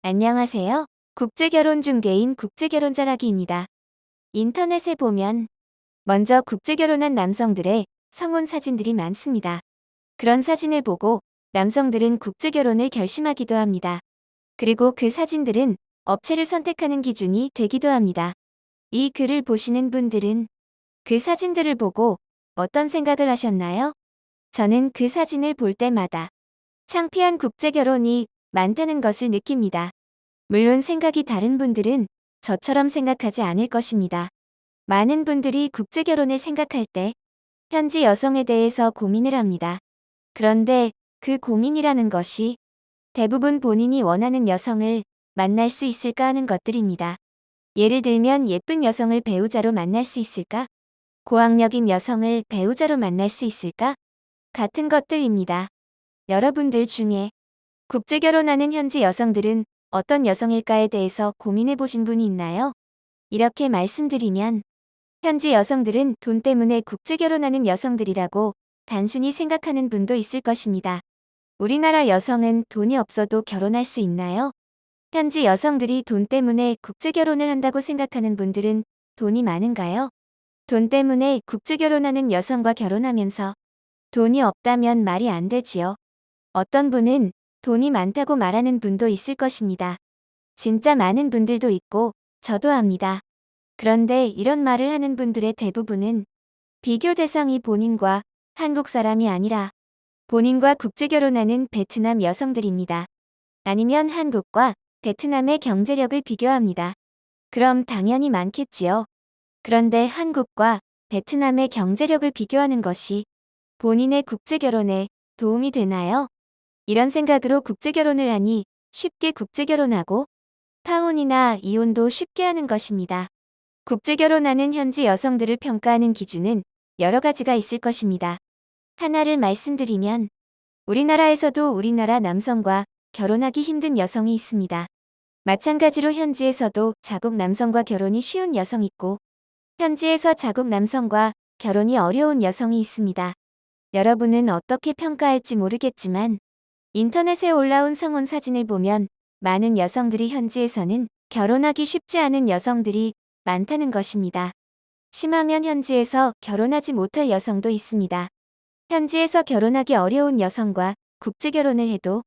안녕하세요. 국제결혼 중개인 국제결혼자라기입니다. 인터넷에 보면 먼저 국제결혼한 남성들의 성혼 사진들이 많습니다. 그런 사진을 보고 남성들은 국제결혼을 결심하기도 합니다. 그리고 그 사진들은 업체를 선택하는 기준이 되기도 합니다. 이 글을 보시는 분들은 그 사진들을 보고 어떤 생각을 하셨나요? 저는 그 사진을 볼 때마다 창피한 국제결혼이 많다는 것을 느낍니다. 물론 생각이 다른 분들은 저처럼 생각하지 않을 것입니다. 많은 분들이 국제결혼을 생각할 때 현지 여성에 대해서 고민을 합니다. 그런데 그 고민이라는 것이 대부분 본인이 원하는 여성을 만날 수 있을까 하는 것들입니다. 예를 들면 예쁜 여성을 배우자로 만날 수 있을까? 고학력인 여성을 배우자로 만날 수 있을까? 같은 것들입니다. 여러분들 중에 국제결혼하는 현지 여성들은 어떤 여성일까에 대해서 고민해 보신 분이 있나요? 이렇게 말씀드리면 현지 여성들은 돈 때문에 국제결혼하는 여성들이라고 단순히 생각하는 분도 있을 것입니다. 우리나라 여성은 돈이 없어도 결혼할 수 있나요? 현지 여성들이 돈 때문에 국제결혼을 한다고 생각하는 분들은 돈이 많은가요? 돈 때문에 국제결혼하는 여성과 결혼하면서 돈이 없다면 말이 안 되지요. 어떤 분은 돈이 많다고 말하는 분도 있을 것입니다. 진짜 많은 분들도 있고 저도 합니다. 그런데 이런 말을 하는 분들의 대부분은 비교 대상이 본인과 한국 사람이 아니라 본인과 국제결혼하는 베트남 여성들입니다. 아니면 한국과 베트남의 경제력을 비교합니다. 그럼 당연히 많겠지요. 그런데 한국과 베트남의 경제력을 비교하는 것이 본인의 국제결혼에 도움이 되나요? 이런 생각으로 국제결혼을 하니 쉽게 국제결혼하고 파혼이나 이혼도 쉽게 하는 것입니다. 국제결혼하는 현지 여성들을 평가하는 기준은 여러 가지가 있을 것입니다. 하나를 말씀드리면 우리나라에서도 우리나라 남성과 결혼하기 힘든 여성이 있습니다. 마찬가지로 현지에서도 자국 남성과 결혼이 쉬운 여성이 있고 현지에서 자국 남성과 결혼이 어려운 여성이 있습니다. 여러분은 어떻게 평가할지 모르겠지만 인터넷에 올라온 성혼 사진을 보면 많은 여성들이 현지에서는 결혼하기 쉽지 않은 여성들이 많다는 것입니다. 심하면 현지에서 결혼하지 못할 여성도 있습니다. 현지에서 결혼하기 어려운 여성과 국제결혼을 해도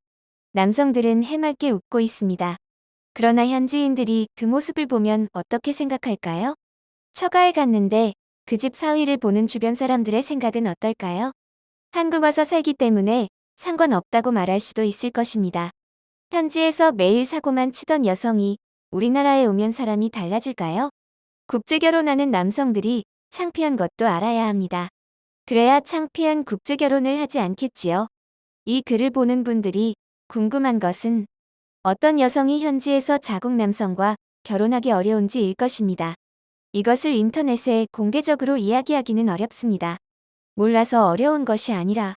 남성들은 해맑게 웃고 있습니다. 그러나 현지인들이 그 모습을 보면 어떻게 생각할까요? 처가에 갔는데 그 집 사위를 보는 주변 사람들의 생각은 어떨까요? 한국 와서 살기 때문에 상관없다고 말할 수도 있을 것입니다. 현지에서 매일 사고만 치던 여성이 우리나라에 오면 사람이 달라질까요? 국제결혼하는 남성들이 창피한 것도 알아야 합니다. 그래야 창피한 국제결혼을 하지 않겠지요. 이 글을 보는 분들이 궁금한 것은 어떤 여성이 현지에서 자국 남성과 결혼하기 어려운지일 것입니다. 이것을 인터넷에 공개적으로 이야기하기는 어렵습니다. 몰라서 어려운 것이 아니라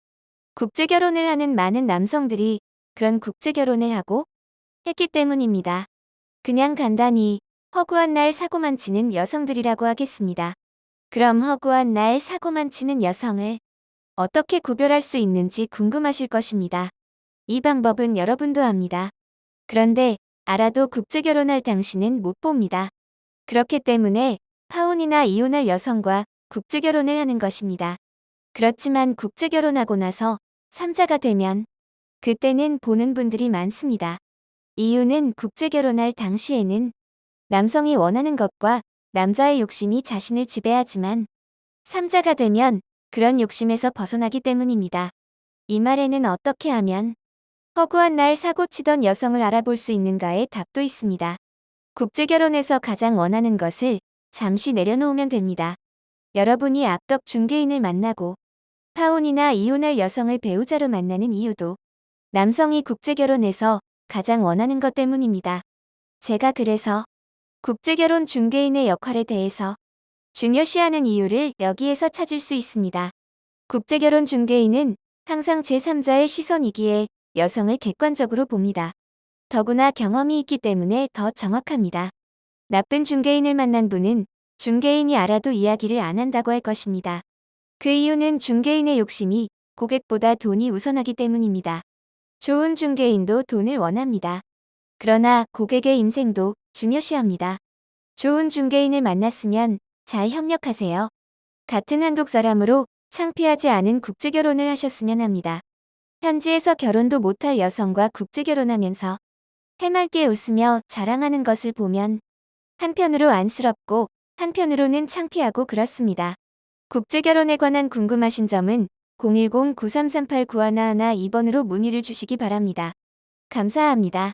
국제결혼을 하는 많은 남성들이 그런 국제결혼을 하고 했기 때문입니다. 그냥 간단히 허구한 날 사고만 치는 여성들이라고 하겠습니다. 그럼 허구한 날 사고만 치는 여성을 어떻게 구별할 수 있는지 궁금하실 것입니다. 이 방법은 여러분도 압니다. 그런데 알아도 국제결혼할 당신은 못 봅니다. 그렇기 때문에 파혼이나 이혼할 여성과 국제결혼을 하는 것입니다. 그렇지만 국제결혼하고 나서 3자가 되면 그때는 보는 분들이 많습니다. 이유는 국제결혼할 당시에는 남성이 원하는 것과 남자의 욕심이 자신을 지배하지만 3자가 되면 그런 욕심에서 벗어나기 때문입니다. 이 말에는 어떻게 하면 허구한 날 사고치던 여성을 알아볼 수 있는가에 답도 있습니다. 국제결혼에서 가장 원하는 것을 잠시 내려놓으면 됩니다. 여러분이 악덕 중개인을 만나고 파혼이나 이혼할 여성을 배우자로 만나는 이유도 남성이 국제결혼에서 가장 원하는 것 때문입니다. 제가 그래서 국제결혼 중개인의 역할에 대해서 중요시하는 이유를 여기에서 찾을 수 있습니다. 국제결혼 중개인은 항상 제3자의 시선이기에 여성을 객관적으로 봅니다. 더구나 경험이 있기 때문에 더 정확합니다. 나쁜 중개인을 만난 분은 중개인이 알아도 이야기를 안 한다고 할 것입니다. 그 이유는 중개인의 욕심이 고객보다 돈이 우선하기 때문입니다. 좋은 중개인도 돈을 원합니다. 그러나 고객의 인생도 중요시합니다. 좋은 중개인을 만났으면 잘 협력하세요. 같은 한국 사람으로 창피하지 않은 국제결혼을 하셨으면 합니다. 현지에서 결혼도 못할 여성과 국제결혼하면서 해맑게 웃으며 자랑하는 것을 보면 한편으로 안쓰럽고 한편으로는 창피하고 그렇습니다. 국제결혼에 관한 궁금하신 점은 010-9338-9111 2번으로 문의를 주시기 바랍니다. 감사합니다.